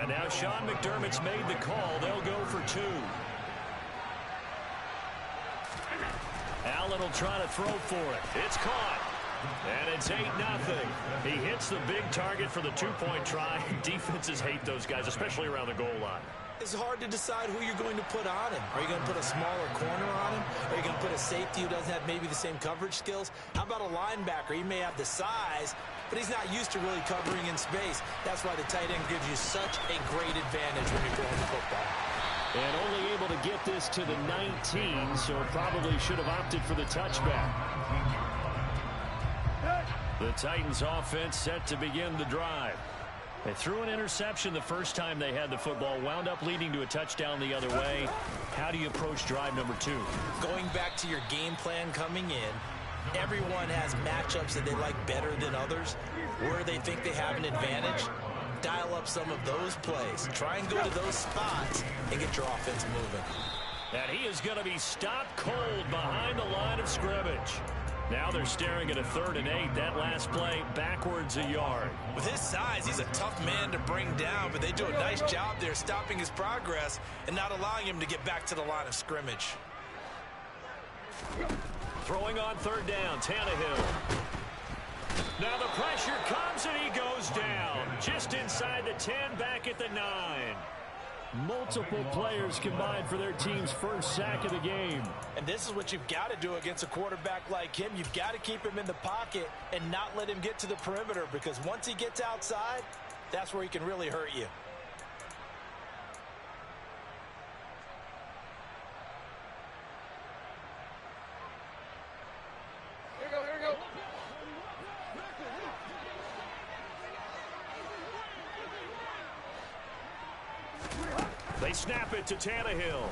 And now Sean McDermott's made the call. They'll go for 2. Allen will try to throw for it. It's caught. And it's 8-0. He hits the big target for the 2-point try. Defenses hate those guys, especially around the goal line. It's hard to decide who you're going to put on him. Are you going to put a smaller corner on him? Are you going to put a safety who doesn't have maybe the same coverage skills? How about a linebacker? He may have the size, but he's not used to really covering in space. That's why the tight end gives you such a great advantage when you're throwing the football. And only able to get this to the 19, so probably should have opted for the touchback. The Titans offense set to begin the drive. They threw an interception the first time they had the football, wound up leading to a touchdown the other way. How do you approach drive number 2? Going back to your game plan coming in, everyone has matchups that they like better than others. Where they think they have an advantage, dial up some of those plays. Try and go to those spots and get your offense moving. And he is going to be stopped cold behind the line of scrimmage. Now they're staring at a 3rd and 8. That last play backwards a yard. With his size, he's a tough man to bring down, but they do a nice job there stopping his progress and not allowing him to get back to the line of scrimmage. Throwing on 3rd down, Tannehill. Now the pressure comes and he goes down. Just inside the 10, back at the 9. Multiple players combined for their team's first sack of the game. And this is what you've got to do against a quarterback like him. You've got to keep him in the pocket and not let him get to the perimeter, because once he gets outside, that's where he can really hurt you. Here we go. They snap it to Tannehill.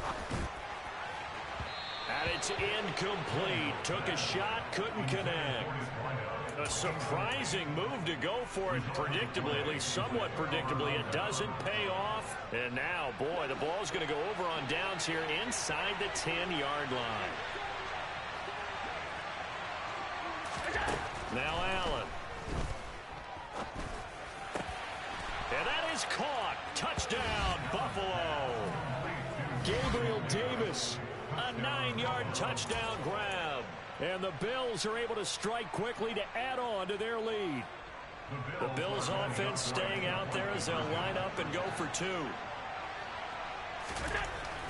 And it's incomplete. Took a shot, couldn't connect. A surprising move to go for it predictably, at least somewhat predictably. It doesn't pay off. And now, boy, the ball's going to go over on downs here inside the 10-yard line. Now Allen. And that is caught. Touchdown, Buffalo. Gabriel Davis, a 9-yard touchdown grab. And the Bills are able to strike quickly to add on to their lead. The Bills offense staying out there as they'll line up and go for 2.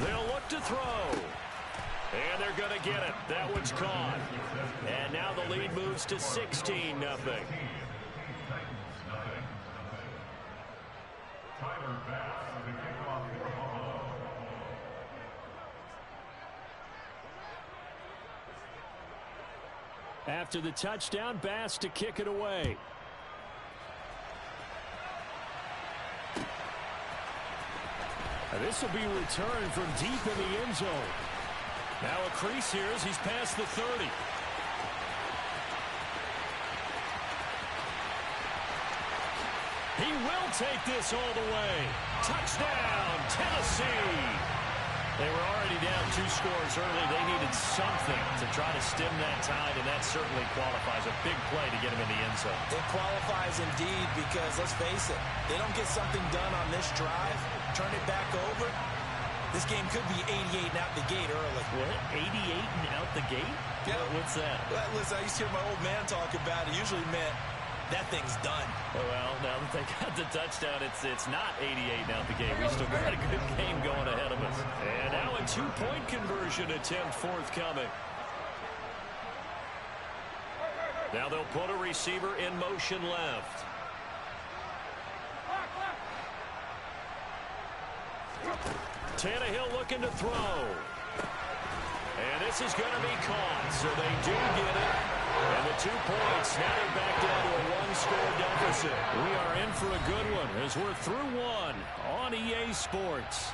They'll look to throw. And they're going to get it. That one's caught. And now the lead moves to 16-0. After the touchdown, Bass to kick it away. And this will be returned from deep in the end zone. Now a crease here as he's past the 30. He will take this all the way. Touchdown, Tennessee. They were already down 2 scores early. They needed something to try to stem that tide, and that certainly qualifies. A big play to get him in the end zone. It qualifies indeed, because let's face it, they don't get something done on this drive, turn it back over, this game could be 88 and out the gate early. What? 88 and out the gate? Yeah. What's that? Well, listen, I used to hear my old man talk about it. Usually meant that thing's done. Well, now that they got the touchdown, it's not 88 and out the gate. We still got a good game going ahead of us. And now a 2-point conversion attempt forthcoming. Now they'll put a receiver in motion left. Tannehill looking to throw. And this is going to be caught, so they do get it. And the 2 points, now they're back down to a 1-score deficit. We are in for a good one as we're through 1 on EA Sports.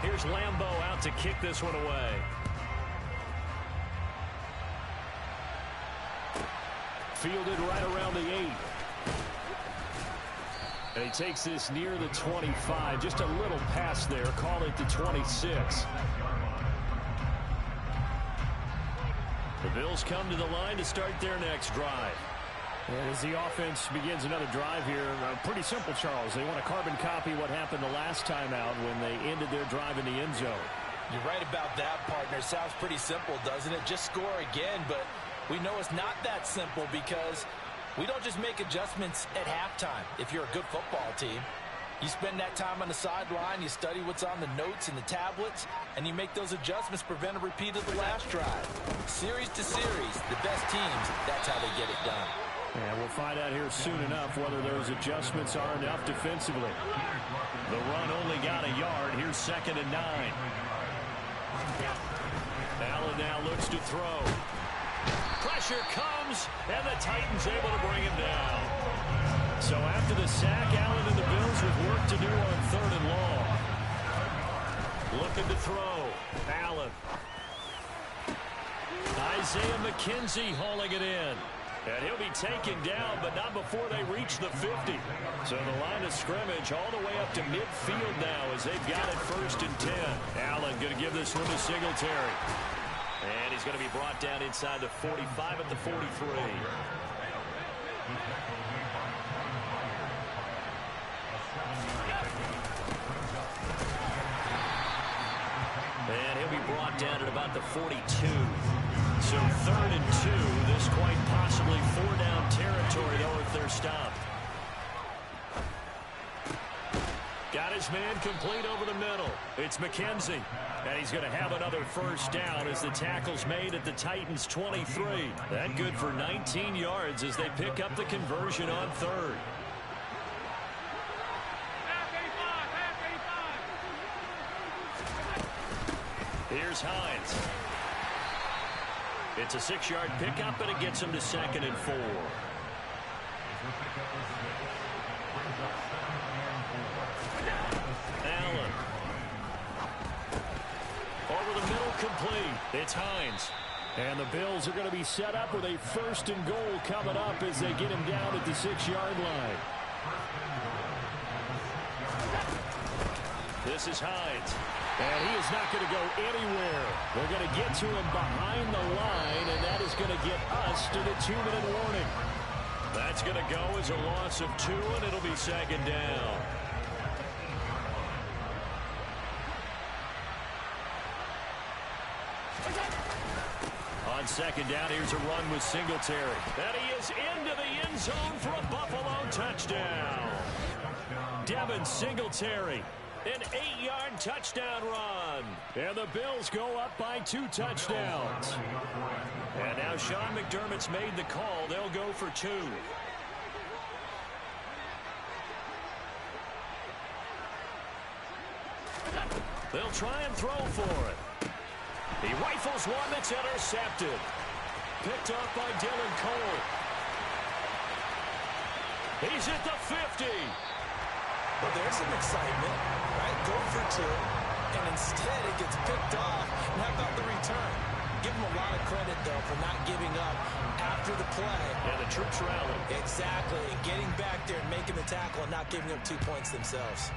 Here's Lambeau out to kick this one away. Fielded right around the 8. And he takes this near the 25. Just a little pass there. Call it the 26. The Bills come to the line to start their next drive. And as the offense begins another drive here, pretty simple, Charles. They want to carbon copy what happened the last time out when they ended their drive in the end zone. You're right about that, partner. Sounds pretty simple, doesn't it? Just score again, but we know it's not that simple because we don't just make adjustments at halftime if you're a good football team. You spend that time on the sideline, you study what's on the notes and the tablets, and you make those adjustments, prevent a repeat of the last drive. Series to series, the best teams, that's how they get it done. And we'll find out here soon enough whether those adjustments are enough defensively. The run only got a yard. Here's 2nd and 9. Allen now looks to throw. Pressure comes, and the Titans able to bring him down. So after the sack, Allen and the Bills with work to do on 3rd and long. Looking to throw. Allen. Isaiah McKenzie hauling it in. And he'll be taken down, but not before they reach the 50. So the line of scrimmage all the way up to midfield now as they've got it 1st and 10. Allen going to give this one to Singletary. And he's going to be brought down inside the 45 at the 43. And he'll be brought down at about the 42. So 3rd and 2. This quite possibly 4-down territory, though, if they're stopped. Got his man complete over the middle. It's McKenzie. And he's going to have another 1st down as the tackle's made at the Titans' 23. That good for 19 yards as they pick up the conversion on 3rd. Here's Hines. It's a 6-yard pickup, and it gets him to 2nd and 4. Allen. Over the middle, complete. It's Hines. And the Bills are going to be set up with a 1st and goal coming up as they get him down at the 6-yard line. This is Hines. And he is not going to go anywhere. They're going to get to him behind the line, and that is going to get us to the 2-minute warning. That's going to go as a loss of 2, and it'll be 2nd down. On 2nd down, here's a run with Singletary. And he is into the end zone for a Buffalo touchdown. Devin Singletary. An 8-yard touchdown run. And the Bills go up by 2 touchdowns. And now Sean McDermott's made the call. They'll go for 2. They'll try and throw for it. He rifles one that's intercepted. Picked up by Dylan Cole. He's at the 50. Well, there's some excitement, right? Go for 2, and instead it gets picked off. And how about the return? Give him a lot of credit, though, for not giving up after the play. Yeah, the troops rallied. Exactly, and getting back there and making the tackle and not giving up 2 points themselves.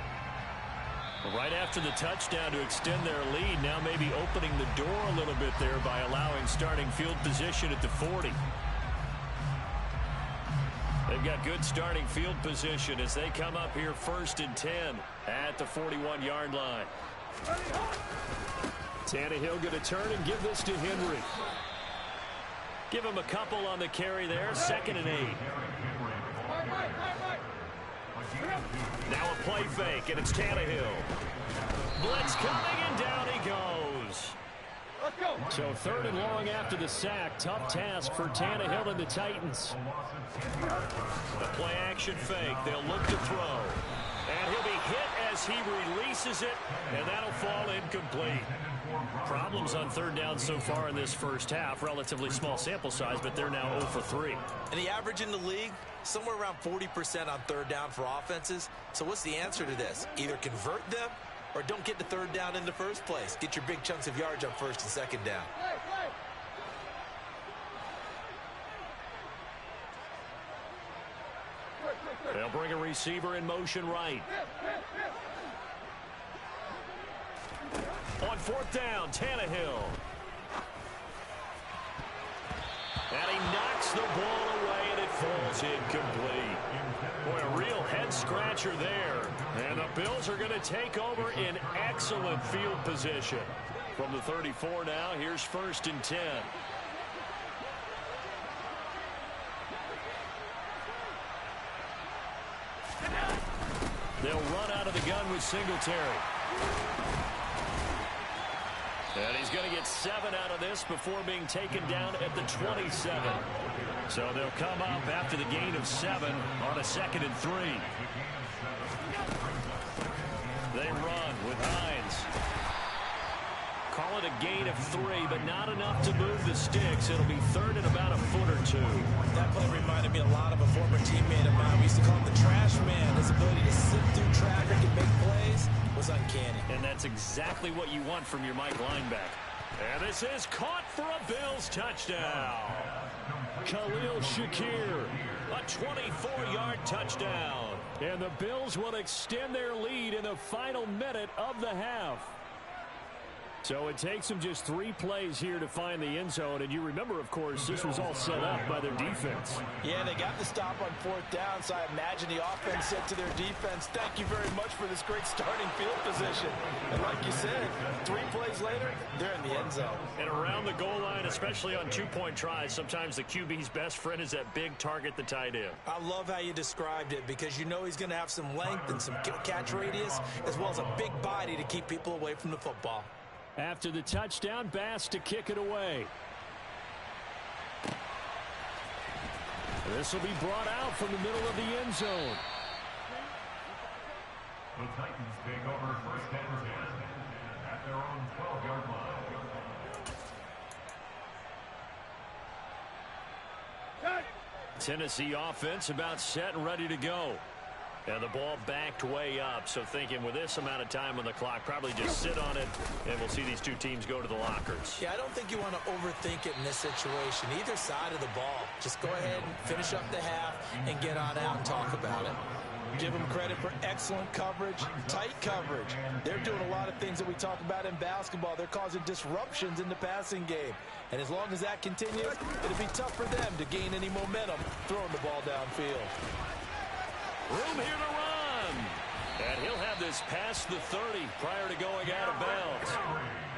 Right after the touchdown to extend their lead, now maybe opening the door a little bit there by allowing starting field position at the 40. They've got good starting field position as they come up here 1st and 10 at the 41-yard line. Tannehill going to turn and give this to Henry. Give him a couple on the carry there. 2nd and 8. Now a play fake, and it's Tannehill. Blitz coming, and down he goes. So 3rd and long after the sack. Tough task for Tannehill and the Titans. The play action fake. They'll look to throw. And he'll be hit as he releases it, and that'll fall incomplete. Problems on 3rd down so far in this first half. Relatively small sample size, but they're now 0 for 3. And the average in the league, somewhere around 40% on 3rd down for offenses. So what's the answer to this? Either convert them or don't get to 3rd down in the first place. Get your big chunks of yards on 1st and 2nd down. They'll bring a receiver in motion right. On fourth down, Tannehill. And he knocks the ball away, and it falls incomplete. Boy, a real head-scratcher there. And the Bills are going to take over in excellent field position. From the 34 now, here's 1st and 10. They'll run out of the gun with Singletary. And he's going to get 7 out of this before being taken down at the 27. So they'll come up after the gain of 7 on a 2nd and 3. They run with Hines. Call it a gain of 3, but not enough to move the sticks. It'll be 3rd and about a foot or 2. That play reminded me a lot of a former teammate of mine. We used to call him the trash man. His ability to sift through traffic and make plays was uncanny. And that's exactly what you want from your Mike linebacker. And this is caught for a Bills touchdown. Khalil Shakir, a 24-yard touchdown. And the Bills will extend their lead in the final minute of the half. So it takes them just 3 plays here to find the end zone. And you remember, of course, this was all set up by their defense. Yeah, they got the stop on 4th down, so I imagine the offense said to their defense, thank you very much for this great starting field position. And like you said, 3 plays later, they're in the end zone. And around the goal line, especially on 2-point tries, sometimes the QB's best friend is that big target, the tight end. I love how you described it because you know he's going to have some length and some catch radius, as well as a big body to keep people away from the football. After the touchdown, Bass to kick it away. This will be brought out from the middle of the end zone. The Titans take over 1st and 10 at their own 12-yard line. Tennessee offense about set and ready to go. And the ball backed way up, so thinking with this amount of time on the clock, probably just sit on it, and we'll see these 2 teams go to the lockers. Yeah, I don't think you want to overthink it in this situation. Either side of the ball. Just go ahead and finish up the half and get on out and talk about it. Give them credit for excellent coverage, tight coverage. They're doing a lot of things that we talk about in basketball. They're causing disruptions in the passing game. And as long as that continues, it'll be tough for them to gain any momentum throwing the ball downfield. Room here to run. And he'll have this past the 30 prior to going out of bounds.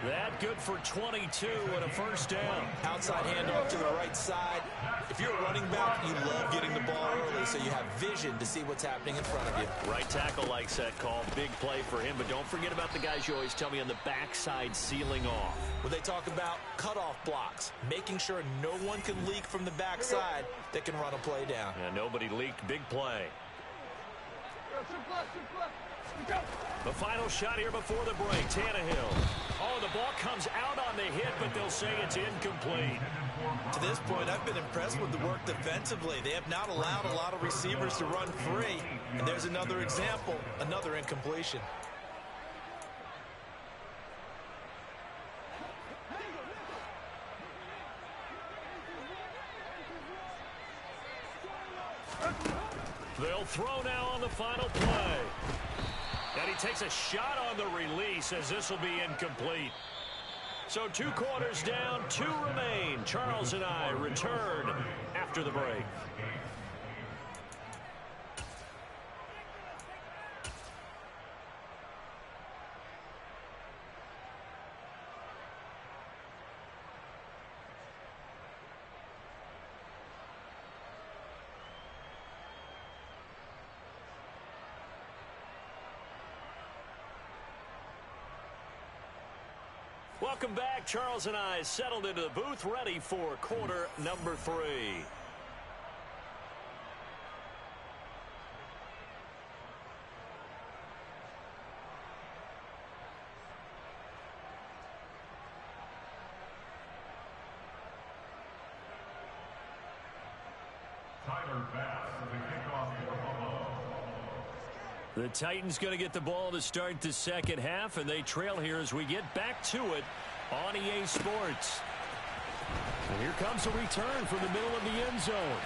That good for 22 and a 1st down. Outside handoff to the right side. If you're a running back, you love getting the ball early so you have vision to see what's happening in front of you. Right tackle likes that call. Big play for him. But don't forget about the guys you always tell me on the backside sealing off. When they talk about cutoff blocks, making sure no one can leak from the backside that can run a play down. And nobody leaked. Big play. The final shot here before the break. Tannehill. Oh, the ball comes out on the hit, but they'll say it's incomplete. To this point, I've been impressed with the work defensively. They have not allowed a lot of receivers to run free. And there's another example, another incompletion. They'll throw now on the final play. And he takes a shot on the release as this will be incomplete. So 2 quarters down, 2 remain. Charles and I return after the break. Welcome back. Charles and I settled into the booth, ready for quarter number 3. The Titans going to get the ball to start the second half, and they trail here as we get back to it on EA Sports. And here comes a return from the middle of the end zone.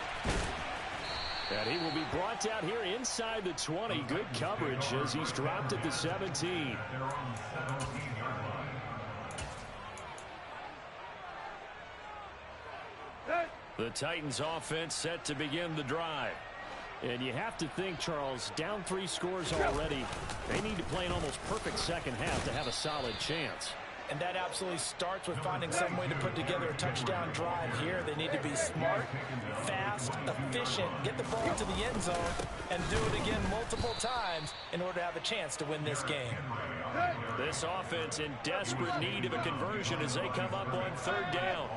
And he will be brought down here inside the 20. Good coverage as he's dropped at the 17. The Titans offense set to begin the drive. And you have to think, Charles, down 3 scores already. They need to play an almost perfect second half to have a solid chance. And that absolutely starts with finding some way to put together a touchdown drive here. They need to be smart, fast, efficient, get the ball to the end zone, and do it again multiple times in order to have a chance to win this game. This offense in desperate need of a conversion as they come up on 3rd down.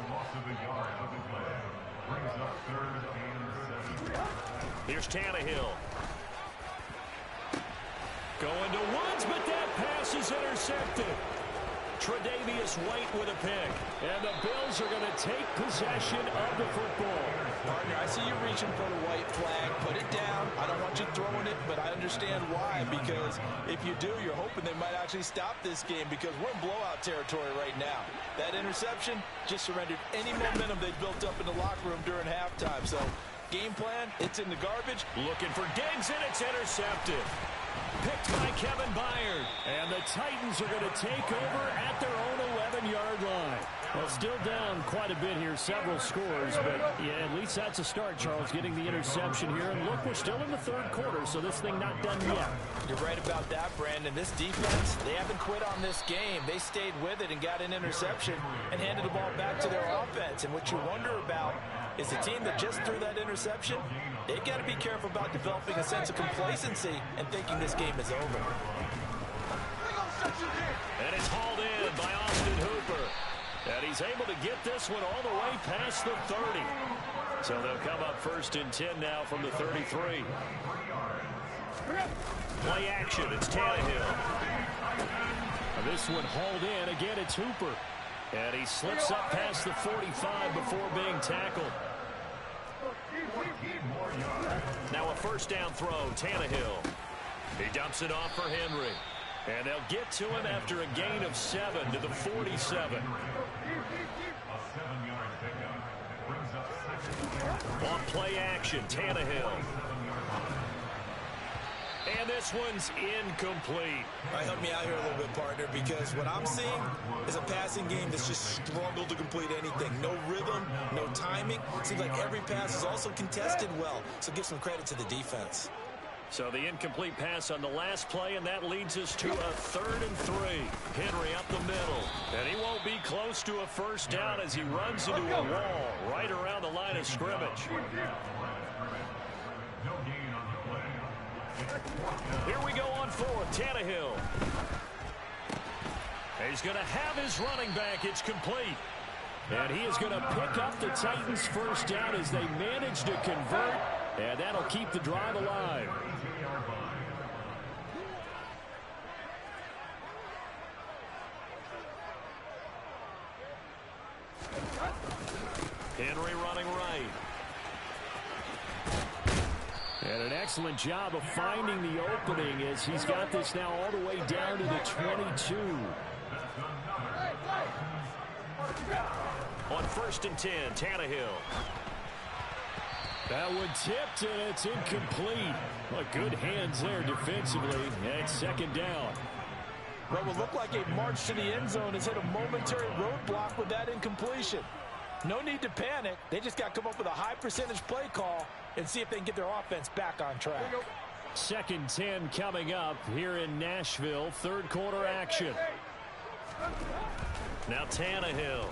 Here's Tannehill. Going to Woods, but that pass is intercepted. Tre'Davious White with a pick. And the Bills are going to take possession of the football. Partner, I see you reaching for the white flag. Put it down. I don't want you throwing it, but I understand why. Because if you do, you're hoping they might actually stop this game because we're in blowout territory right now. That interception just surrendered any momentum they built up in the locker room during halftime. So, game plan, it's in the garbage. Looking for Diggs, and it's intercepted. Picked by Kevin Byard. And the Titans are going to take over at their own 11-yard line. Well, still down quite a bit here, several scores, but yeah, at least that's a start, Charles, getting the interception here. And look, we're still in the 3rd quarter, so this thing not done yet. You're right about that, Brandon. This defense, they haven't quit on this game. They stayed with it and got an interception and handed the ball back to their offense. And what you wonder about is the team that just threw that interception, they got to be careful about developing a sense of complacency and thinking this game is over. And it's hauled in by Austin Hooper. And he's able to get this one all the way past the 30. So they'll come up 1st and 10 now from the 33. Play action, it's Tannehill. Now this one hauled in, again it's Hooper. And he slips up past the 45 before being tackled. Now a 1st down throw, Tannehill. He dumps it off for Henry. And they'll get to him after a gain of 7 to the 47. On play action, Tannehill. And this one's incomplete. All right, help me out here a little bit, partner, because what I'm seeing is a passing game that's just struggled to complete anything. No rhythm, no timing. Seems like every pass is also contested well, so give some credit to the defense. So the incomplete pass on the last play, and that leads us to a 3rd and 3. Henry up the middle. And he won't be close to a 1st down as he runs into a wall right around the line of scrimmage. Here we go on 4th, Tannehill. He's going to have his running back. It's complete. And he is going to pick up the Titans' 1st down as they manage to convert. And that'll keep the drive alive. Henry running right. And an excellent job of finding the opening as he's got this now all the way down to the 22. On 1st and 10, Tannehill. That one tipped, and it's incomplete. Well, good hands there defensively, and 2nd down. What will look like a march to the end zone has hit a momentary roadblock with that incompletion. No need to panic. They just got to come up with a high percentage play call and see if they can get their offense back on track. 2nd 10 coming up here in Nashville. 3rd quarter action. Now Tannehill.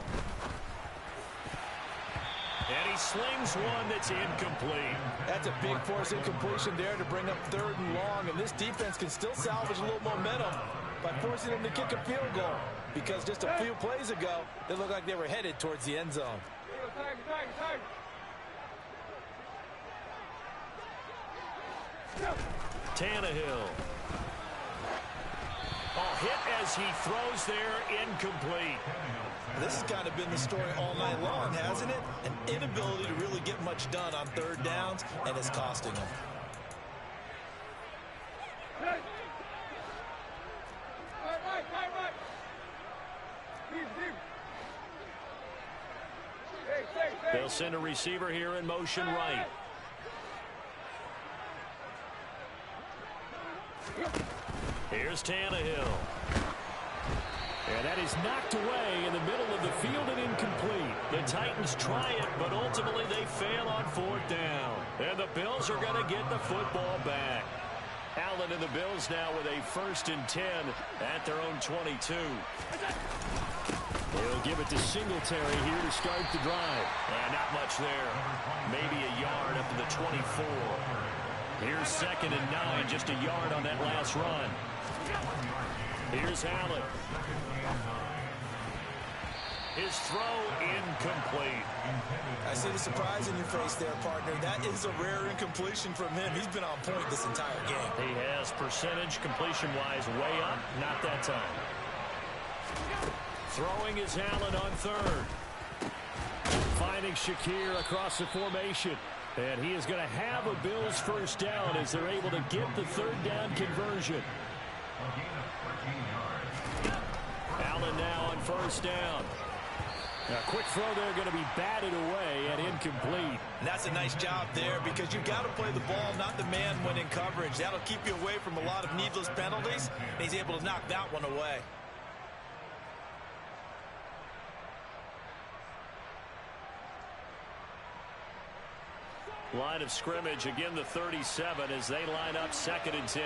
And he slings one that's incomplete. That's a big force incompletion there to bring up 3rd and long. And this defense can still salvage a little momentum by forcing them to kick a field goal. Because just a few plays ago, they looked like they were headed towards the end zone. Tannehill. Hit as he throws there, incomplete. This has kind of been the story all night long, hasn't it? An inability to really get much done on 3rd downs, and it's costing them. They'll send a receiver here in motion right. Here's Tannehill. And that is knocked away in the middle of the field and incomplete. The Titans try it, but ultimately they fail on 4th down. And the Bills are going to get the football back. Allen and the Bills now with a 1st and 10 at their own 22. He'll give it to Singletary here to start the drive. And not much there. Maybe a yard up to the 24. Here's 2nd and 9, just a yard on that last run. Here's Allen. His throw incomplete. I see the surprise in your face there, partner. That is a rare incompletion from him. He's been on point this entire game. He has percentage completion-wise way up. Not that time. Throwing is Allen on 3rd. Finding Shakir across the formation. And he is going to have a Bills 1st down as they're able to get the 3rd down conversion. Allen now on 1st down. A quick throw there going to be batted away and incomplete. And that's a nice job there because you've got to play the ball, not the man when in coverage. That'll keep you away from a lot of needless penalties. And he's able to knock that one away. Line of scrimmage, again the 37 as they line up 2nd and 10.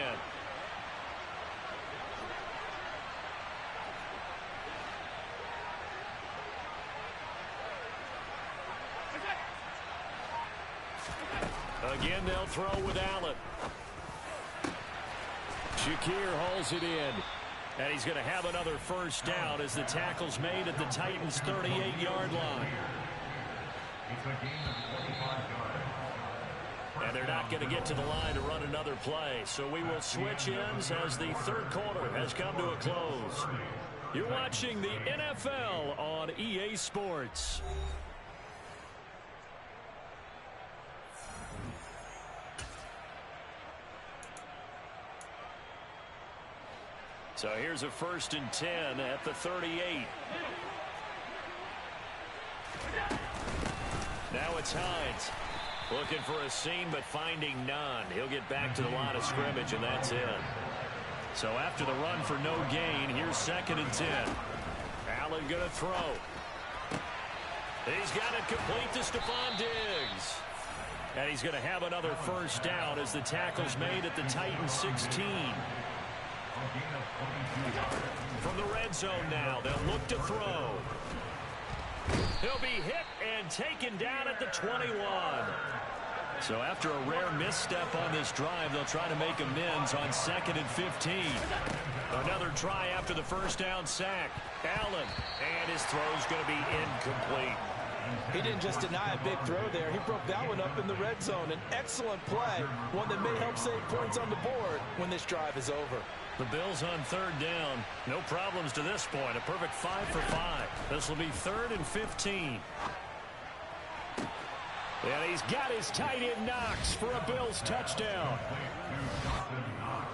Again, they'll throw with Allen. Shakir hauls it in. And he's going to have another 1st down as the tackle's made at the Titans' 38-yard line. And they're not going to get to the line to run another play. So we will switch ends as the 3rd quarter has come to a close. You're watching the NFL on EA Sports. So here's a 1st and 10 at the 38. Now it's Hines. Looking for a seam, but finding none. He'll get back to the line of scrimmage, and that's it. So after the run for no gain, here's 2nd and 10. Allen going to throw. He's got it complete to Stephon Diggs. And he's going to have another 1st down as the tackle's made at the Titans' 16. From the red zone now, they'll look to throw. He'll be hit and taken down at the 21. So after a rare misstep on this drive, they'll try to make amends on 2nd and 15. Another try after the 1st down sack. Allen, and his throw's going to be incomplete. He didn't just deny a big throw there. He broke that one up in the red zone. An excellent play, one that may help save points on the board when this drive is over. The Bills on 3rd down. No problems to this point. A perfect 5 for 5. This will be 3rd and 15. And he's got his tight end Knox for a Bills touchdown.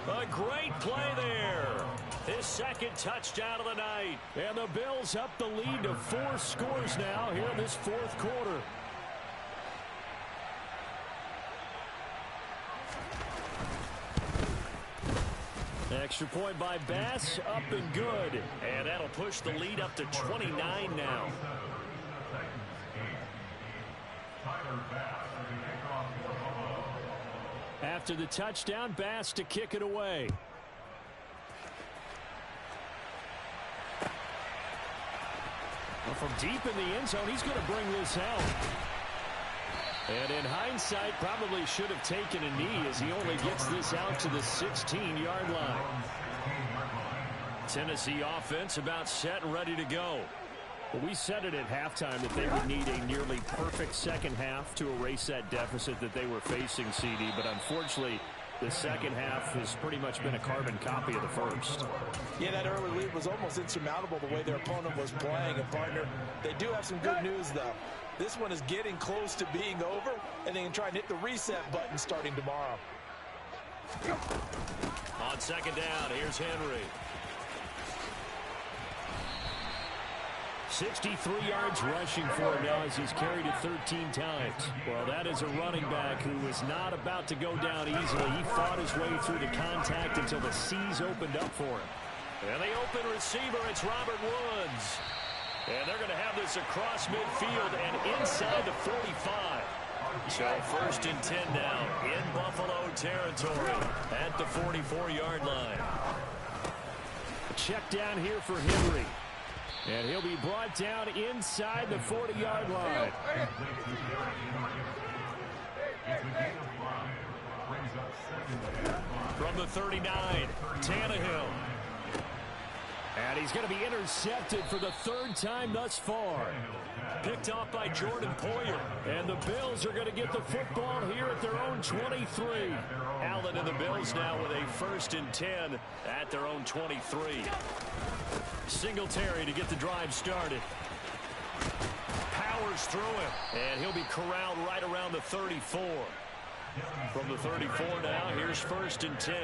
A great play there. His 2nd touchdown of the night. And the Bills up the lead to 4 scores now here in this 4th quarter. Extra point by Bass, up and good. And that'll push the lead up to 29 now. After the touchdown, Bass to kick it away. Well, from deep in the end zone, he's going to bring this out. And in hindsight, probably should have taken a knee as he only gets this out to the 16-yard line. Tennessee offense about set and ready to go. Well, we said it at halftime that they would need a nearly perfect second half to erase that deficit that they were facing, CD. But unfortunately, the second half has pretty much been a carbon copy of the first. Yeah, that early lead was almost insurmountable the way their opponent was playing. And, partner, they do have some good news, though. This one is getting close to being over, and they can try and hit the reset button starting tomorrow. On 2nd down, here's Henry. 63 yards rushing for him now as he's carried it 13 times. Well, that is a running back who is not about to go down easily. He fought his way through the contact until the seas opened up for him. And the open receiver, it's Robert Woods. And they're going to have this across midfield and inside the 45. So 1st and 10 now in Buffalo territory at the 44-yard line. A check down here for Henry. And he'll be brought down inside the 40-yard line. From the 39, Tannehill. And he's going to be intercepted for the 3rd time thus far. Picked off by Jordan Poyer. And the Bills are going to get the football here at their own 23. Allen and the Bills now with a 1st and 10 at their own 23. Singletary to get the drive started. Powers through him. And he'll be corralled right around the 34. From the 34 now, here's 1st and 10.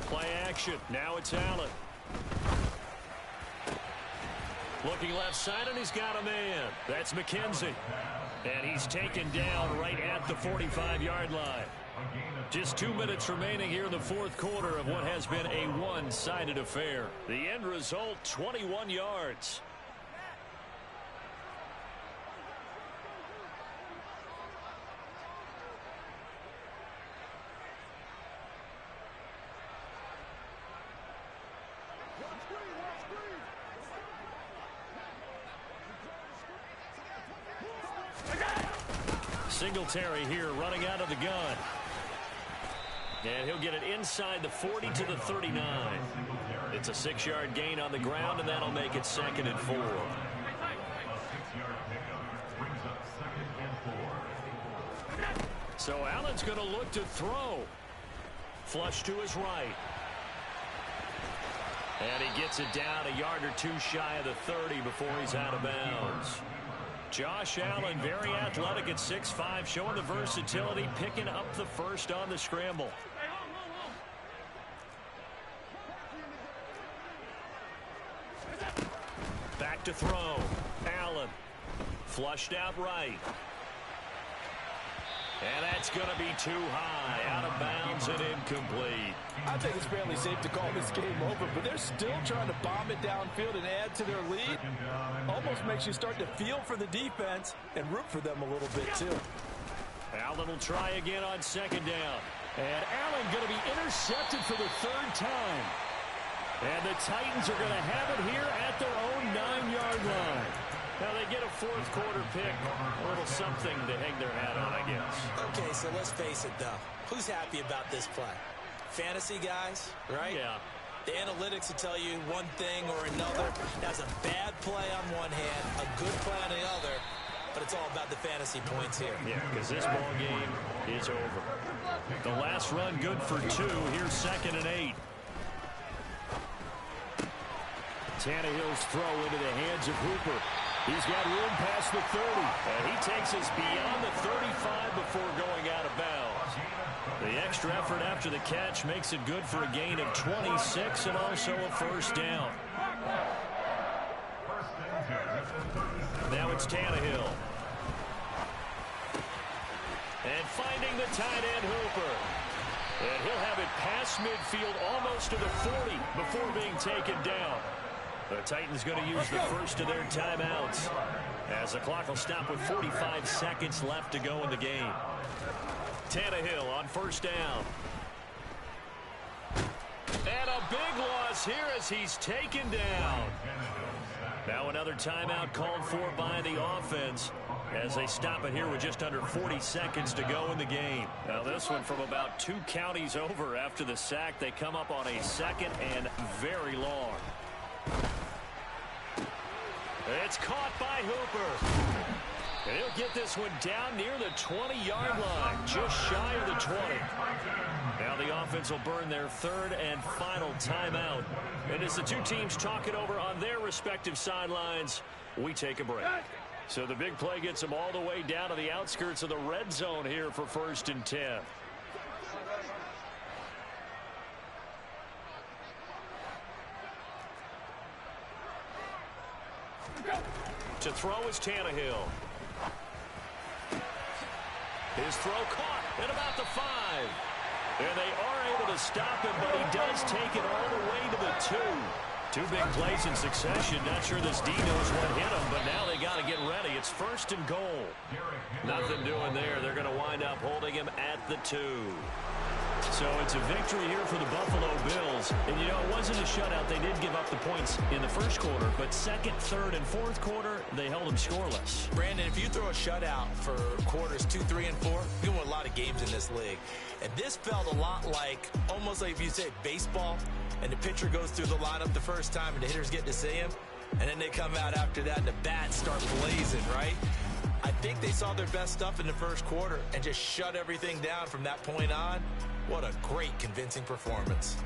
Play action. Now it's Allen. Looking left side, and he's got a man. That's McKenzie. And he's taken down right at the 45-yard line. Just 2 minutes remaining here in the 4th quarter of what has been a one-sided affair. The end result, 21 yards. Singletary here running out of the gun. And he'll get it inside the 40 to the 39. It's a 6-yard gain on the ground, and that'll make it 2nd and 4. So Allen's going to look to throw. Flush to his right. And he gets it down a yard or 2 shy of the 30 before he's out of bounds. Josh Allen, very athletic at 6'5", showing the versatility, picking up the 1st on the scramble. Back to throw. Allen. Flushed out right. And that's going to be too high. Out of bounds and incomplete. I think it's fairly safe to call this game over, but they're still trying to bomb it downfield and add to their lead. Almost makes you start to feel for the defense and root for them a little bit, too. Allen will try again on 2nd down. And Allen going to be intercepted for the 3rd time. And the Titans are going to have it here at their own 9-yard line. Now they get a 4th quarter pick. A little something to hang their hat on, I guess. Okay, so let's face it, though. Who's happy about this play? Fantasy guys, right? Yeah. The analytics will tell you one thing or another. That's a bad play on one hand, a good play on the other, but it's all about the fantasy points here. Yeah, because this ball game is over. The last run good for 2. Here's 2nd and 8. Tannehill's throw into the hands of Hooper. He's got room past the 30. And he takes us beyond the 35 before going out of bounds. The extra effort after the catch makes it good for a gain of 26 and also a 1st down. Now it's Tannehill. And finding the tight end Hooper. And he'll have it past midfield almost to the 40 before being taken down. The Titans going to use the 1st of their timeouts as the clock will stop with 45 seconds left to go in the game. Tannehill on 1st down. And a big loss here as he's taken down. Now another timeout called for by the offense as they stop it here with just under 40 seconds to go in the game. Now this one from about 2 counties over after the sack. They come up on a 2nd and very long. It's caught by Hooper. And he'll get this one down near the 20-yard line, just shy of the 20. Now the offense will burn their 3rd and final timeout. And as the 2 teams talk it over on their respective sidelines, we take a break. So the big play gets them all the way down to the outskirts of the red zone here for 1st and 10. To throw is Tannehill. His throw caught at about the 5. And they are able to stop him, but he does take it all the way to the 2. 2 big plays in succession. Not sure this D knows what hit him, but now they got to get ready. It's 1st and goal. Nothing doing there. They're going to wind up holding him at the 2. So it's a victory here for the Buffalo Bills. And, you know, it wasn't a shutout. They did give up the points in the first quarter, but second, third, and fourth quarter, they held them scoreless. Brandon, if you throw a shutout for quarters 2, 3, and 4, you can win a lot of games in this league. And this felt a lot like, almost like if you say baseball, and the pitcher goes through the lineup the first time, and the hitters get to see him, and then they come out after that, and the bats start blazing, right? I think they saw their best stuff in the first quarter and just shut everything down from that point on. What a great, convincing performance.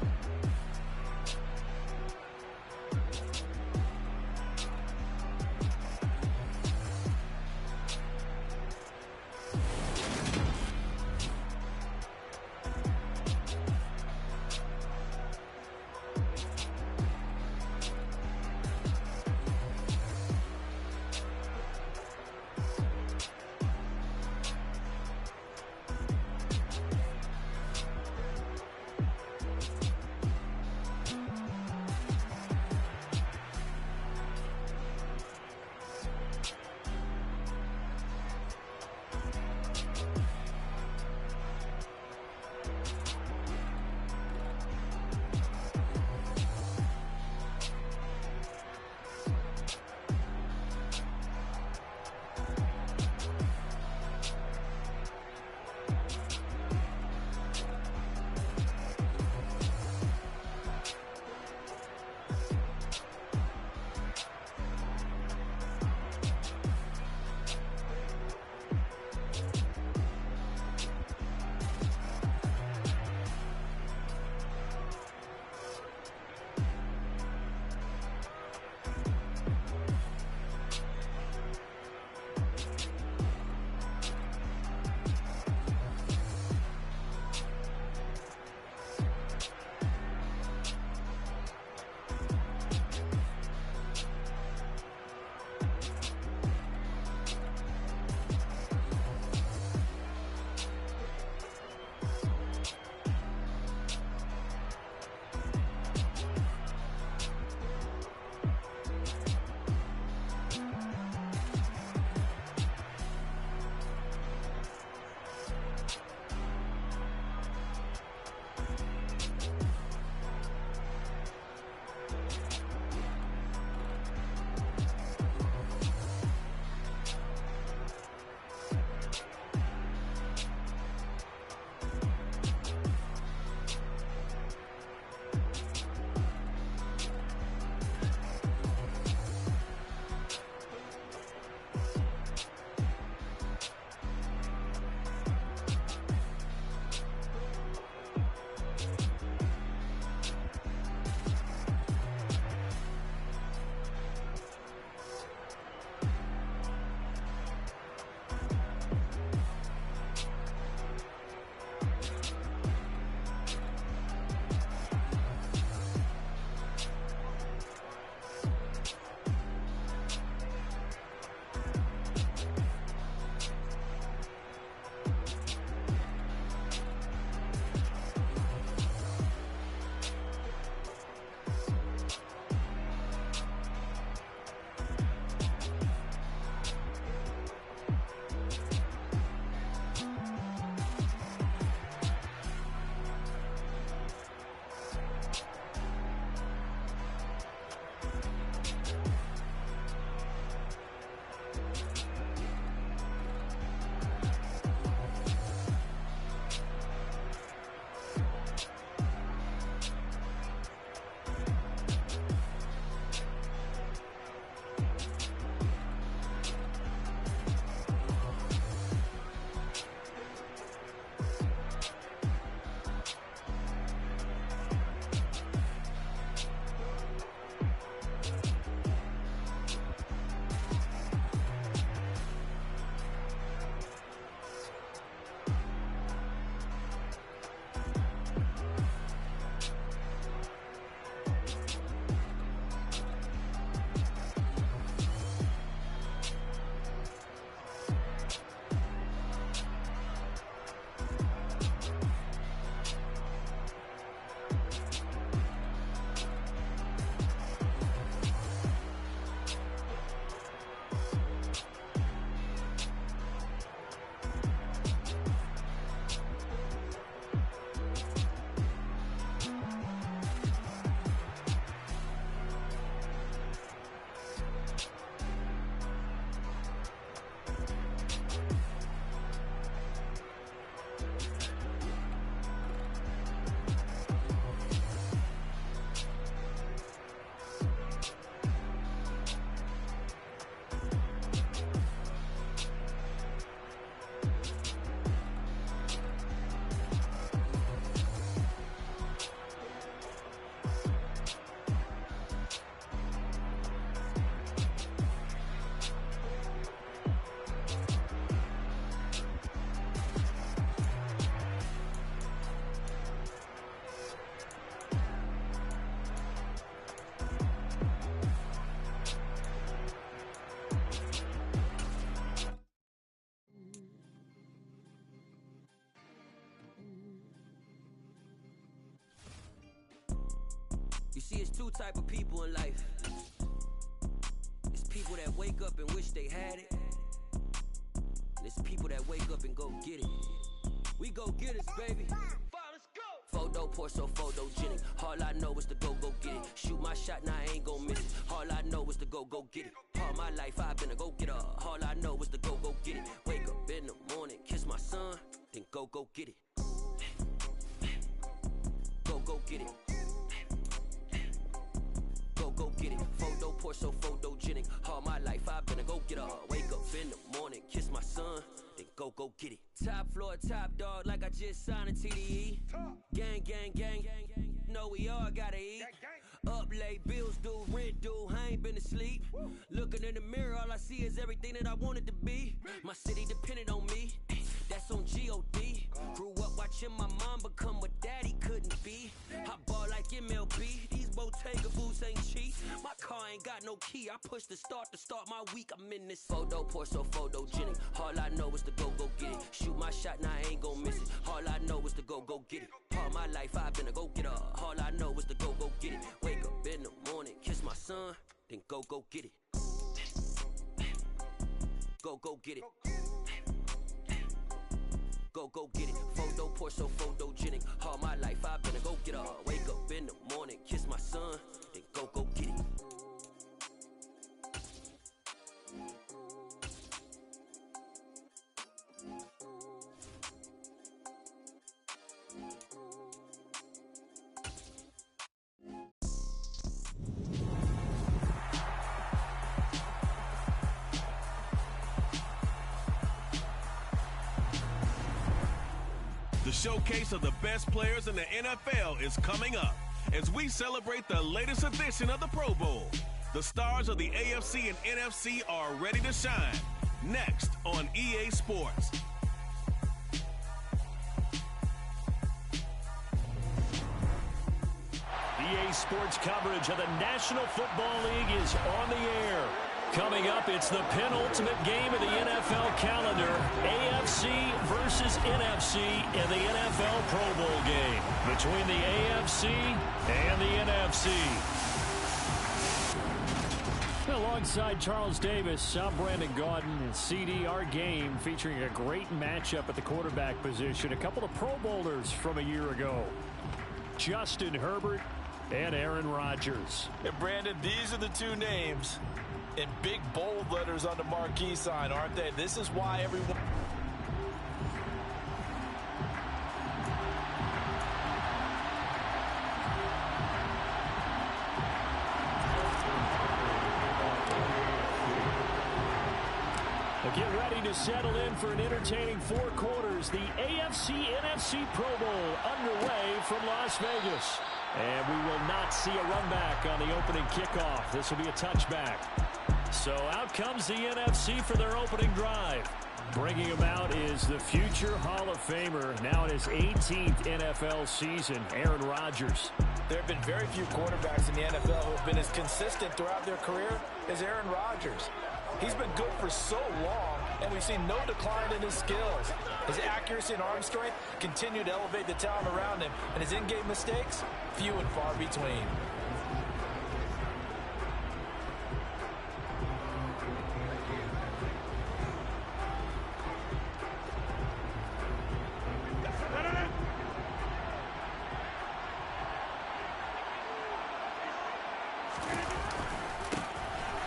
You see, it's two type of people in life. It's people that wake up and wish they had it. And it's people that wake up and go get it. We go get it, baby. Photo poor, so photogenic. All I know is to go get it. Shoot my shot, now I ain't gon' miss it. All I know is to go get it. All my life I've been a go-getter. All I know is to go get it. Wake up in the morning, kiss my son, then go get it. Go get it. Go get it. Photo poor, so photogenic. All my life I've been a go-getter. Wake up in the morning, kiss my son, then go get it. Top floor, top dog, like I just signed a TDE. Gang, gang, gang, gang, gang. Know we all gotta eat. Up late, bills due, rent due, I ain't been asleep. Looking in the mirror, all I see is everything that I wanted to be. My city depended on me, that's on G.O.D. Grew up watching my mom become what daddy couldn't be. I ball like MLB, these Bottega boots ain't cheap. My car ain't got no key, I push the start to start my week. I'm in this photo poor, so photogenic. All I know is to go get it. Shoot my shot, now I ain't gon' miss it. All I know is to go get it. All my life I've been a go-getter. All I know is to go get it. Wake up in the morning, kiss my son, then go get it. Go get it. Go get it. Photo poor, so photogenic. All my life I've been a go-getter. Wake up in the morning, kiss my son, then go get it. The showcase of the best players in the NFL is coming up as we celebrate the latest edition of the Pro Bowl. The stars of the AFC and NFC are ready to shine. Next on EA Sports. EA Sports coverage of the National Football League is on the air. Coming up, it's the penultimate game of the NFL calendar, AFC versus NFC in the NFL Pro Bowl game between the AFC and the NFC. Alongside Charles Davis, I'm Brandon Gaudin, and CD, our game featuring a great matchup at the quarterback position. A couple of Pro Bowlers from a year ago, Justin Herbert and Aaron Rodgers. And Brandon, these are the two names in big, bold letters on the marquee sign, aren't they? This is why everyone... Get ready to settle in for an entertaining 4 quarters. The AFC-NFC Pro Bowl underway from Las Vegas. And we will not see a run back on the opening kickoff. This will be a touchback. So out comes the NFC for their opening drive. Bringing him out is the future Hall of Famer, now in his 18th NFL season, Aaron Rodgers. There have been very few quarterbacks in the NFL who have been as consistent throughout their career as Aaron Rodgers. He's been good for so long, and we've seen no decline in his skills. His accuracy and arm strength continue to elevate the talent around him, and his in-game mistakes, few and far between.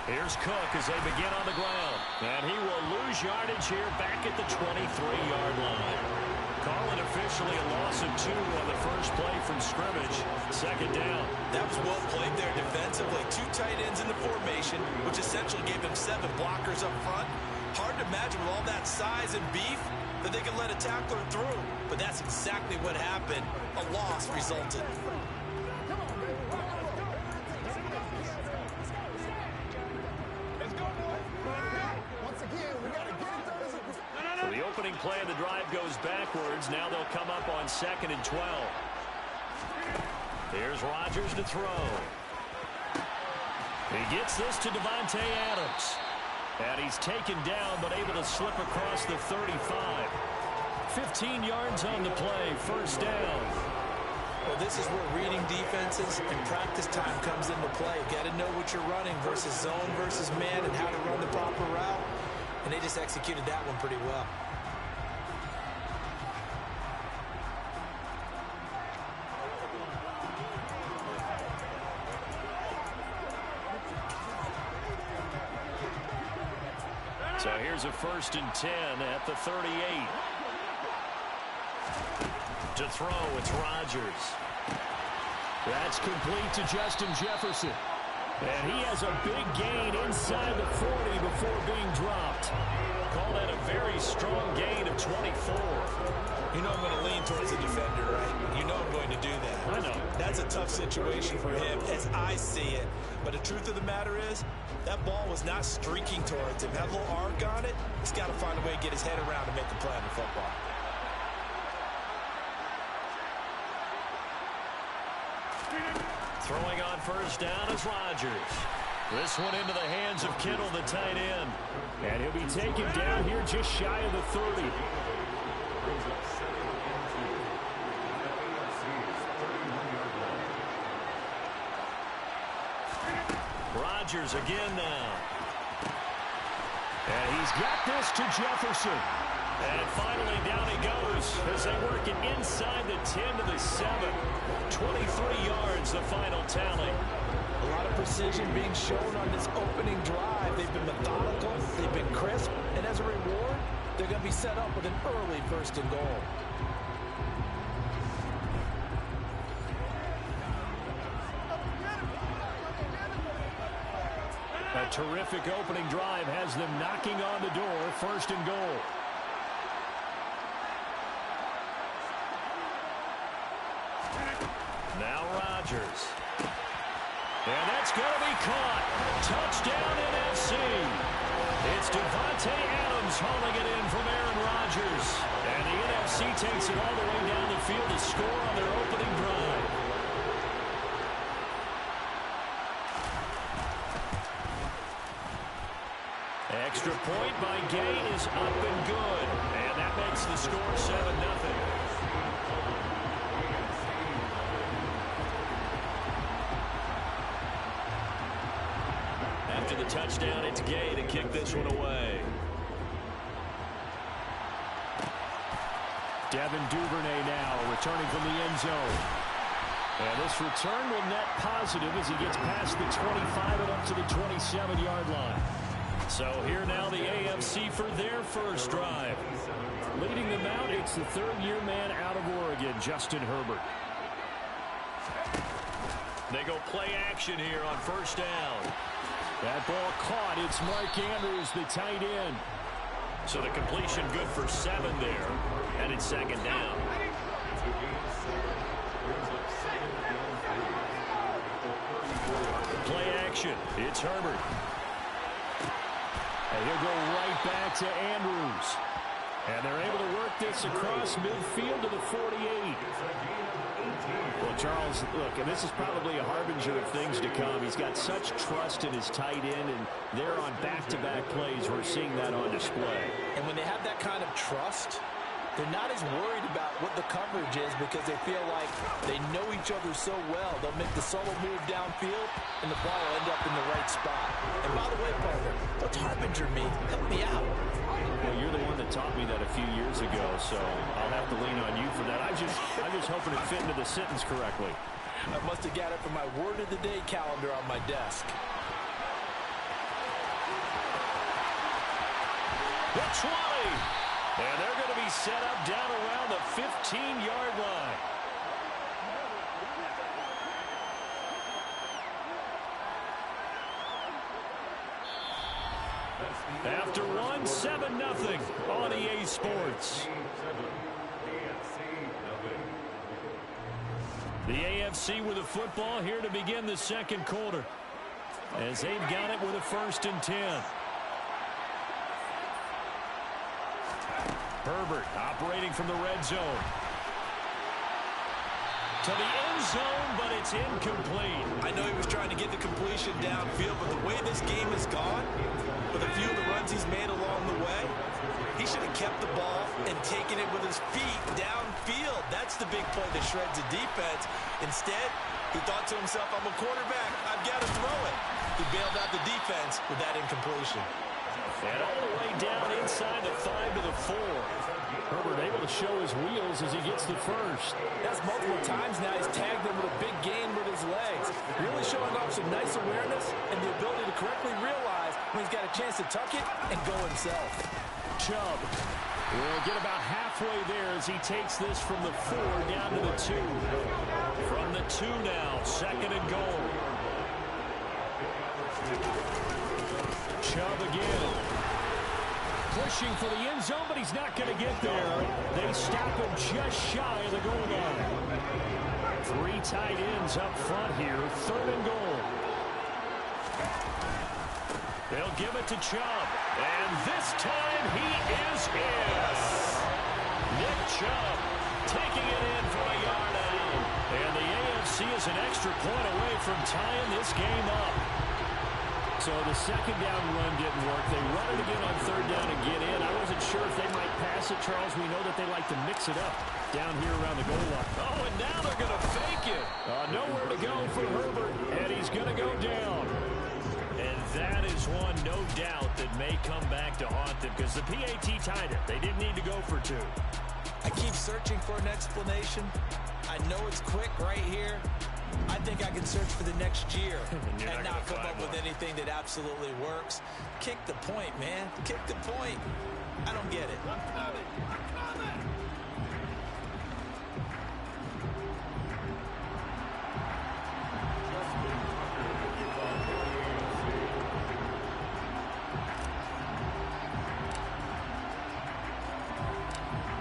Here's Cook as they begin on the ground. And he will lose yardage here back at the 23-yard line. Call it officially a loss of 2 on the first play from scrimmage. Second down. That was well played there defensively. 2 tight ends in the formation, which essentially gave him 7 blockers up front. Hard to imagine with all that size and beef that they can let a tackler through. But that's exactly what happened. A loss resulted. The opening play of the drive goes backwards. Now they'll come up on 2nd and 12. Here's Rodgers to throw. He gets this to Davante Adams. And he's taken down, but able to slip across the 35. 15 yards on the play, first down. Well, this is where reading defenses and practice time comes into play. You got to know what you're running versus zone versus man and how to run the proper route. And they just executed that one pretty well. So here's a 1st and 10 at the 38. To throw, it's Rodgers. That's complete to Justin Jefferson. And he has a big gain inside the 40 before being dropped. Call that a very strong gain of 24. You know I'm going to lean towards the defender, right? You know I'm going to do that. I know. That's a tough situation for him as I see it. But the truth of the matter is, that ball was not streaking towards him. Had a little arc on it. He's got to find a way to get his head around and make a play on the football. Throwing on 1st down is Rodgers. This one into the hands of Kittle, the tight end. And he'll be taken down here just shy of the 30. Rodgers again now. And he's got this to Jefferson. And finally down he goes as they work it inside the 10 to the 7. 23 yards, the final tally. A lot of precision being shown on this opening drive. They've been methodical, they've been crisp, and as a reward, they're going to be set up with an early 1st and goal. A terrific opening drive has them knocking on the door. 1st and goal. Now Rodgers. And that's going to be caught. Touchdown NFC. It's Devontae Adams hauling it in from Aaron Rodgers. And the NFC takes it all the way down the field to score on their opening drive. Extra point by Gay is up and good. And that makes the score 7-0. After the touchdown, it's Gay to kick this one away. Devin Duvernay now returning from the end zone. And this return will net positive as he gets past the 25 and up to the 27-yard line. So here now the AFC for their first drive. Leading them out, it's the 3rd-year man out of Oregon, Justin Herbert. They go play action here on 1st down. That ball caught. It's Mark Andrews, the tight end. So the completion good for 7 there. And it's 2nd down. Play action. It's Herbert. And he'll go right back to Andrews. And they're able to work this across midfield to the 48. Well, Charles, look, and this is probably a harbinger of things to come. He's got such trust in his tight end, and they're on back-to-back plays. We're seeing that on display. And when they have that kind of trust, they're not as worried about what the coverage is because they feel like they know each other so well. They'll make the solo move downfield, and the ball will end up in the right spot. And by the way, partner, what's harbinger mean? Help me out. Well, you're the one that taught me that a few years ago, so I'll have to lean on you for that. I'm just hoping it fit into the sentence correctly. I must have got it from my word of the day calendar on my desk. The 20. And they're going to be set up down around the 15-yard line. After one, 7-0 on EA Sports. The AFC with a football here to begin the 2nd quarter, as they've got it with a 1st and 10. Herbert operating from the red zone. To the end zone, but it's incomplete. I know he was trying to get the completion downfield, but the way this game has gone, with a few of the runs he's made along the way, he should have kept the ball and taken it with his feet downfield. That's That's the big play that shreds the defense. Instead, he thought to himself, I'm a quarterback. I've got to throw it. He bailed out the defense with that incompletion. And all the way down inside the 5 to the 4. Herbert able to show his wheels as he gets the first. That's multiple times now. He's tagged them with a big gain with his legs. Really showing off some nice awareness and the ability to correctly realize when he's got a chance to tuck it and go himself. Chubb will get about halfway there as he takes this from the 4 down to the 2. From the 2 now, 2nd and goal. Chubb again. Pushing for the end zone, but he's not going to get there. They stop him just shy of the goal line. 3 tight ends up front here. 3rd and goal. They'll give it to Chubb. And this time he is in. Nick Chubb taking it in from a yard out. And the AFC is an extra point away from tying this game up. So the 2nd down run didn't work. They run it again on 3rd down and get in. I wasn't sure if they might pass it, Charles. We know that they like to mix it up down here around the goal line. Oh, and now they're going to fake it. Nowhere to go for Herbert, and he's going to go down. And that is one, no doubt, that may come back to haunt them because the PAT tied it. They didn't need to go for 2. I keep searching for an explanation. I know it's quick right here. I think I can search for the next year and not come up with anything that absolutely works. Kick the point, man. Kick the point. I don't get it.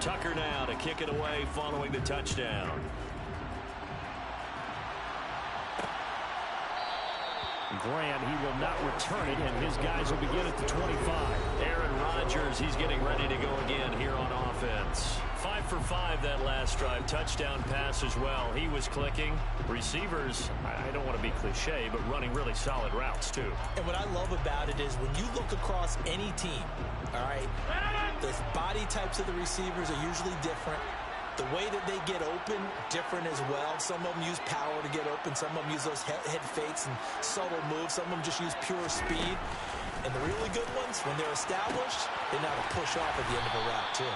Tucker now to kick it away following the touchdown. Grant, he will not return it, and his guys will begin at the 25. Aaron Rodgers, he's getting ready to go again here on offense. 5 for 5 that last drive. Touchdown pass as well. He was clicking. Receivers, I don't want to be cliche, but running really solid routes too. And what I love about it is when you look across any team, all right, the body types of the receivers are usually different. The way that they get open, different as well. Some of them use power to get open. Some of them use those head fakes and subtle moves. Some of them just use pure speed. And the really good ones, when they're established, they know how to push off at the end of a route, too.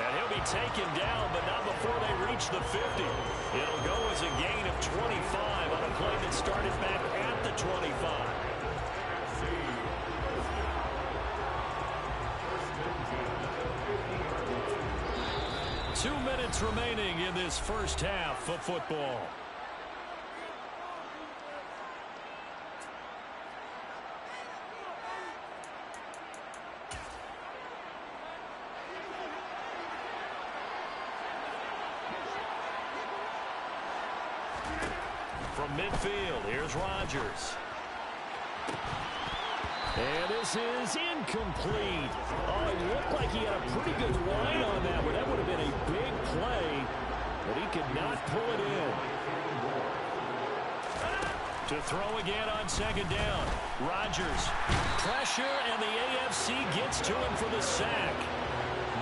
And he'll be taken down, but not before they reach the 50. It'll go as a gain of 25 on a play that started back at the 25. 2 minutes remaining in this first half of football. From midfield, here's Rodgers. And this is incomplete. Oh, it looked like he had a pretty good line on that, but that would have been a big play, but he could not pull it in. To throw again on 2nd down. Rodgers, pressure, and the AFC gets to him for the sack.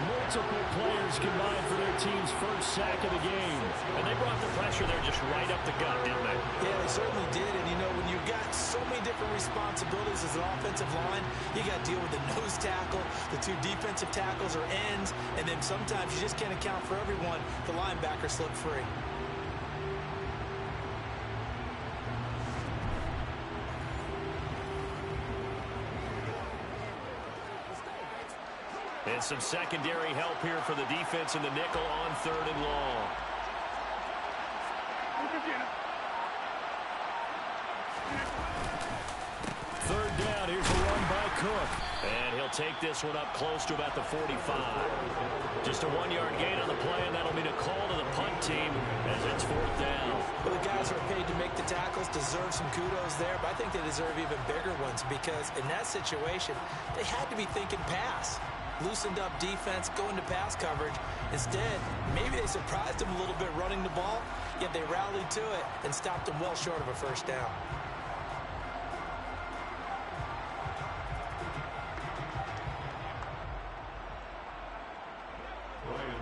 Multiple players combined for their team's first sack of the game. And they brought the pressure there just right up the gut, didn't they? Yeah, they certainly did. And, you know, when you've got so many different responsibilities as an offensive line, you got to deal with the nose tackle, the 2 defensive tackles or ends, and then sometimes you just can't account for everyone. The linebacker slipped free. And some secondary help here for the defense in the nickel on 3rd and long. Third down, here's a run by Cook. And he'll take this one up close to about the 45. Just a 1-yard gain on the play, and that'll mean a call to the punt team as it's 4th down. Well, the guys who are paid to make the tackles deserve some kudos there, but I think they deserve even bigger ones because in that situation, they had to be thinking pass. Loosened up defense, going to pass coverage. Instead, maybe they surprised him a little bit running the ball, yet they rallied to it and stopped him well short of a first down.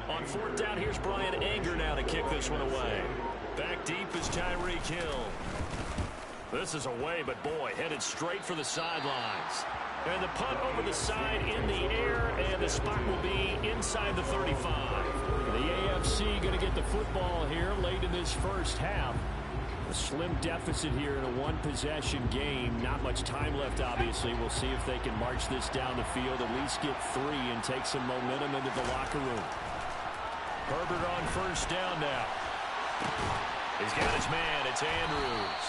On 4th down, Here's Brian Anger now to kick this one away. Back deep is Tyreek Hill. This is away, but boy, headed straight for the sidelines. And the punt over the side in the air, and the spot will be inside the 35. The AFC going to get the football here late in this first half. A slim deficit here in a one-possession game. Not much time left, obviously. We'll see if they can march this down the field, at least get 3 and take some momentum into the locker room. Herbert on first down now. He's got his man. It's Andrews.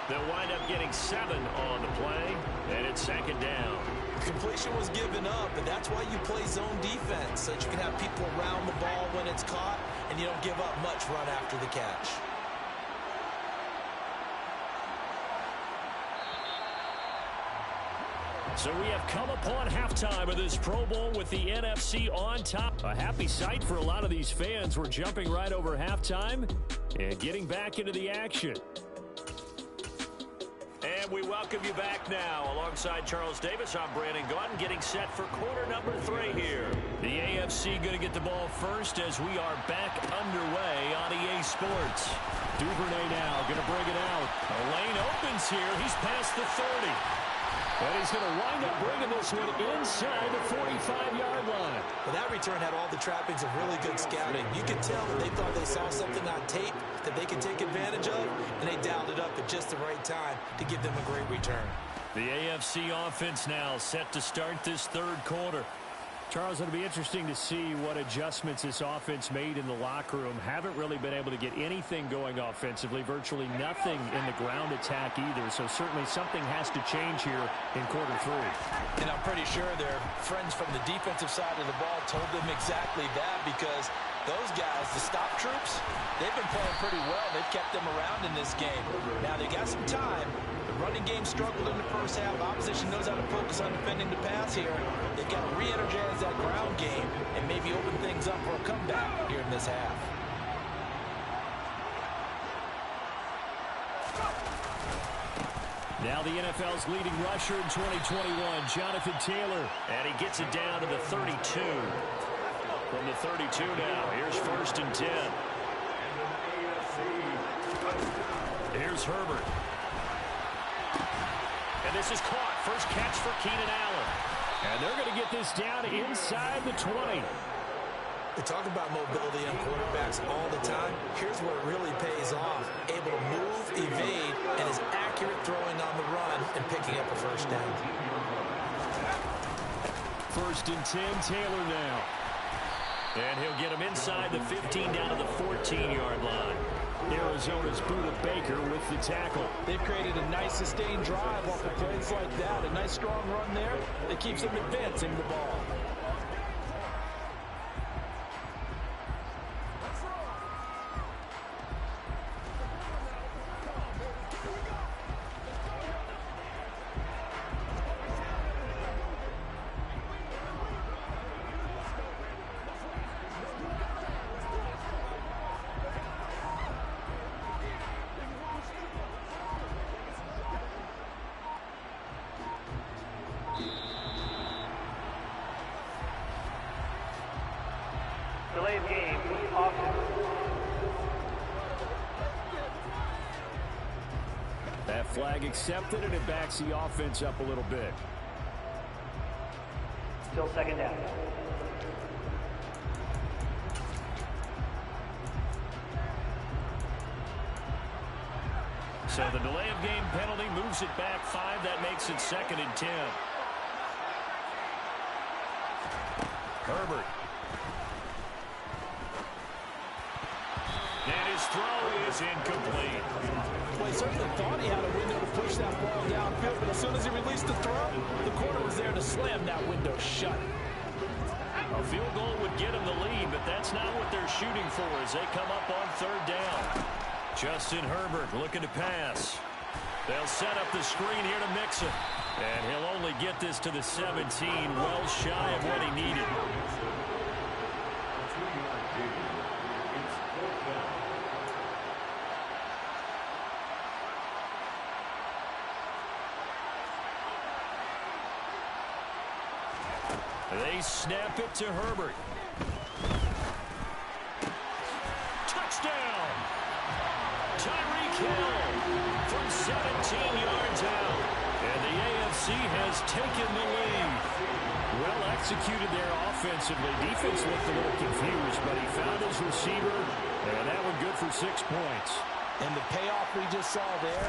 They'll wind up getting 7 on the play, and it's second down. Completion was given up, and that's why you play zone defense, so that you can have people around the ball when it's caught, and you don't give up much run after the catch. So we have come upon halftime of this Pro Bowl with the NFC on top. A happy sight for a lot of these fans. We're jumping right over halftime and getting back into the action. And we welcome you back now. Alongside Charles Davis, I'm Brandon Gaudin, getting set for quarter number 3 here. The AFC going to get the ball first as we are back underway on EA Sports. Duvernay now going to bring it out. A lane opens here. He's past the 30. And he's going to wind up bringing this one inside the 45-yard line. Well, that return had all the trappings of really good scouting. You could tell that they thought they saw something on tape that they could take advantage of, and they dialed it up at just the right time to give them a great return. The AFC offense now set to start this third quarter. Charles, it'll be interesting to see what adjustments this offense made in the locker room. Haven't really been able to get anything going offensively, virtually nothing in the ground attack either. So certainly something has to change here in quarter 3. And I'm pretty sure their friends from the defensive side of the ball told them exactly that, because those guys, the stop troops, they've been playing pretty well. They've kept them around in this game. Now they got some time. The running game struggled in the first half. Opposition knows how to focus on defending the pass here. They've got to re-energize that ground game and maybe open things up for a comeback here in this half. Now the NFL's leading rusher in 2021, Jonathan Taylor. And he gets it down to the 32. From the 32 now, here's first and 10. Here's Herbert. And this is caught. First catch for Keenan Allen. And they're going to get this down inside the 20. We talk about mobility on quarterbacks all the time. Here's where it really pays off. Able to move, evade, and is accurate throwing on the run and picking up a first down. First and 10, Taylor now. And he'll get him inside the 15 down to the 14-yard line. Arizona's Buda Baker with the tackle. They've created a nice sustained drive off of plays like that. A nice strong run there that keeps them advancing the ball. Delay of game, offense. That flag accepted, and it backs the offense up a little bit. Still second down. So the delay of game penalty moves it back 5. That makes it second and 10. Herbert. And his throw is incomplete. Well, he certainly thought he had a window to push that ball downfield, but as soon as he released the throw, the corner was there to slam that window shut. A field goal would get him the lead, but that's not what they're shooting for as they come up on third down. Justin Herbert looking to pass. They'll set up the screen here to mix it. And he'll only get this to the 17, well shy of what he needed. They snap it to Herbert. 17 yards out. And the AFC has taken the lead. Well executed there offensively. Defense looked a little confused, but he found his receiver, and that one good for 6 points. And the payoff we just saw there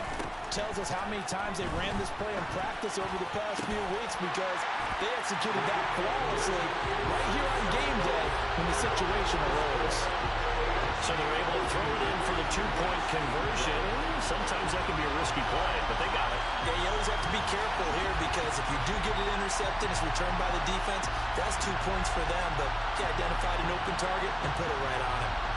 tells us how many times they ran this play in practice over the past few weeks, because they executed that flawlessly right here on game day when the situation arose. So they're able to throw it in for the 2-point conversion. Sometimes that can be a risky play, but they got it. Yeah, you always have to be careful here, because if you do get it intercepted, it's returned by the defense. That's 2 points for them, but he identified an open target and put it right on him.